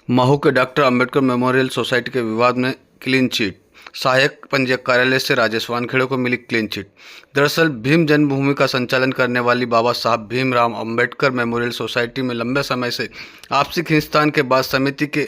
महू के doctor Ambedkar memorial society के विवाद में क्लीन चिट। सहायक पंजीयक कार्यालय से राजेश वानखेड़े को मिली क्लीन चिट। दरअसल भीम जन्मभूमि का संचालन करने वाली बाबा साहब भीमराव अंबेडकर मेमोरियल सोसाइटी में लंबे समय से आपसी खींचतान के बाद समिति के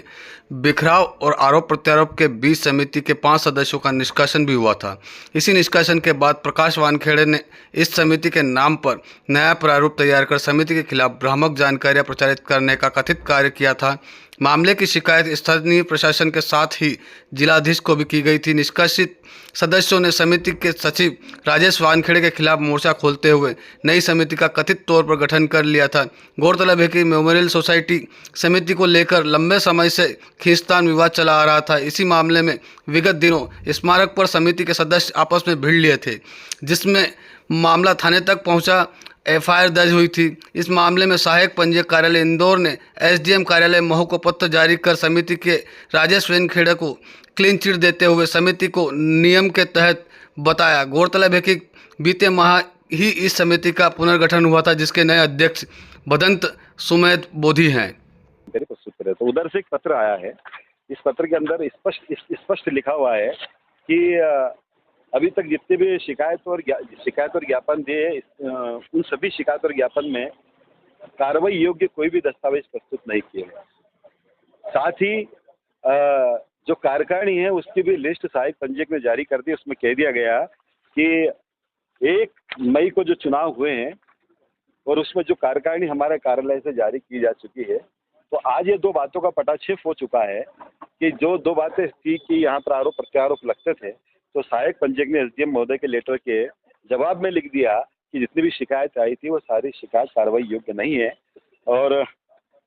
बिखराव और आरोप प्रत्यारोप के बीच समिति के 5 सदस्यों का निष्कासन भी हुआ था। इसी निष्कासन के बाद प्रकाश वानखेड़े ने इस समिति के नाम पर नया प्रारूप तैयार कर समिति के खिलाफ भ्रामक जानकारियां प्रचारित करने का कथित कार्य किया था। मामले की शिकायत स्थानीय प्रशासन के साथ ही जिलाधीश को भी की गई थी। निष्कासित सदस्यों ने समिति के सचिव राजेश वानखेड़े के खिलाफ मोर्चा खोलते हुए नई समिति का कथित तौर पर गठन कर लिया था। गौरतलब है कि मेमोरियल सोसाइटी समिति को लेकर लंबे समय से खींचतान विवाद चला आ रहा था। इसी मामले में विगत दिनों स्मारक पर समिति के सदस्य आपस में भिड़ लिए थे, जिसमें मामला थाने तक पहुंचा। एफआईआर दर्ज हुई थी। इस मामले में सहायक पंजीयक कार्यालय इंदौर ने एसडीएम कार्यालय महू को पत्र जारी कर समिति के राजेश वानखेड़े को क्लीन चिट देते हुए समिति को नियम के तहत बताया। गौरतलब है कि बीते माह ही इस समिति का पुनर्गठन हुआ था, जिसके नए अध्यक्ष भदंत सुमेध बोधी हैं। मेरे को सूत्र है तो उधर से एक पत्र आया है। इस पत्र के अंदर स्पष्ट लिखा हुआ है कि अभी तक जितने भी शिकायत और ज्ञापन दिए, उन सभी शिकायत और ज्ञापन में कार्रवाई योग्य कोई भी दस्तावेज प्रस्तुत नहीं किए गए। साथ ही जो कार्यकारिणी है उसकी भी लिस्ट सहायक पंजीयक ने जारी कर दी। उसमें कह दिया गया कि 1 मई को जो चुनाव हुए हैं और उसमें जो कार्यकारिणी हमारे कार्यालय से जारी की जा चुकी है, तो आज ये 2 बातों का पटाक्षेप हो चुका है कि जो 2 बातें थी कि यहाँ पर आरोप प्रत्यारोप लगते थे, तो सहायक पंजीयक ने एसडीएम महोदय के लेटर के जवाब में लिख दिया कि जितनी भी शिकायत आई थी वो सारी शिकायत कार्रवाई योग्य नहीं है। और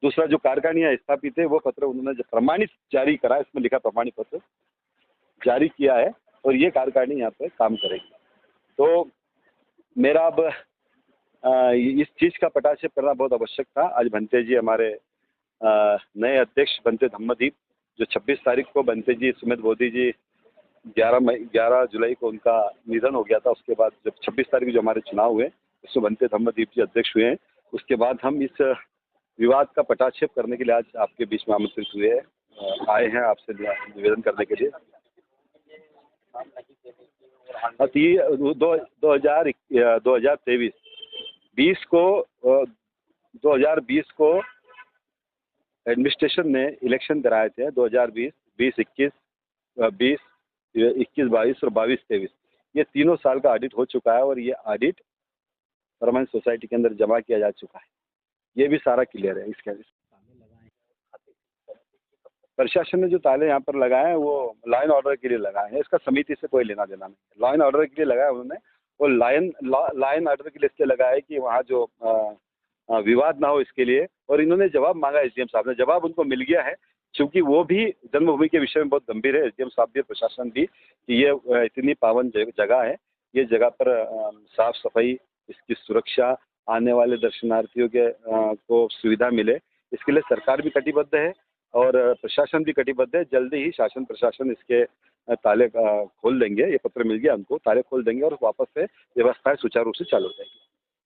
दूसरा जो कार्यकारिणी स्थापित है वो पत्र उन्होंने जो प्रमाणित जारी करा, इसमें लिखा प्रमाणित पत्र जारी किया है और ये कार्यकारिणी यहाँ पे काम करेगी। तो मेरा अब इस चीज़ का पटाक्षेप करना बहुत आवश्यक था। आज बनते जी हमारे नए अध्यक्ष धम्मदीप, जो 26 तारीख को बनते जी सुमेध बोधी जी 11 जुलाई को उनका निधन हो गया था। उसके बाद जब 26 तारीख जो हमारे चुनाव हुए, उसमें बनते धम्मदीप जी अध्यक्ष हुए हैं। उसके बाद हम इस विवाद का पटाक्षेप करने के लिए आज आपके बीच में आमंत्रित हुए हैं, आए हैं आपसे निवेदन करने के लिए। 2020 को एडमिनिस्ट्रेशन ने इलेक्शन कराए थे। 2020, 2021, 22 और 22-23 ये तीनों साल का ऑडिट हो चुका है और ये ऑडिट परमानेंट सोसाइटी के अंदर जमा किया जा चुका है। ये भी सारा क्लियर है। इसके प्रशासन ने जो ताले यहाँ पर लगाए हैं वो लॉ एंड ऑर्डर के लिए लगाए हैं। इसका समिति से कोई लेना देना नहीं है। लॉ एंड ऑर्डर के लिए लगाया उन्होंने, और लॉ एंड ऑर्डर के लिए इसलिए लगाया है कि वहाँ जो विवाद ना हो इसके लिए। और इन्होंने जवाब मांगा, एसडीएम साहब ने, जवाब उनको मिल गया है, क्योंकि वो भी जन्मभूमि के विषय में बहुत गंभीर है। एसडीएम साहब भी, प्रशासन भी, कि ये इतनी पावन जगह है, ये जगह पर साफ सफाई, इसकी सुरक्षा, आने वाले दर्शनार्थियों के को सुविधा मिले, इसके लिए सरकार भी कटिबद्ध है और प्रशासन भी कटिबद्ध है। जल्दी ही शासन प्रशासन इसके ताले खोल देंगे। ये पत्र मिल गया उनको, ताले खोल देंगे और वापस से व्यवस्थाएं सुचारू रूप से चालू हो जाएगी।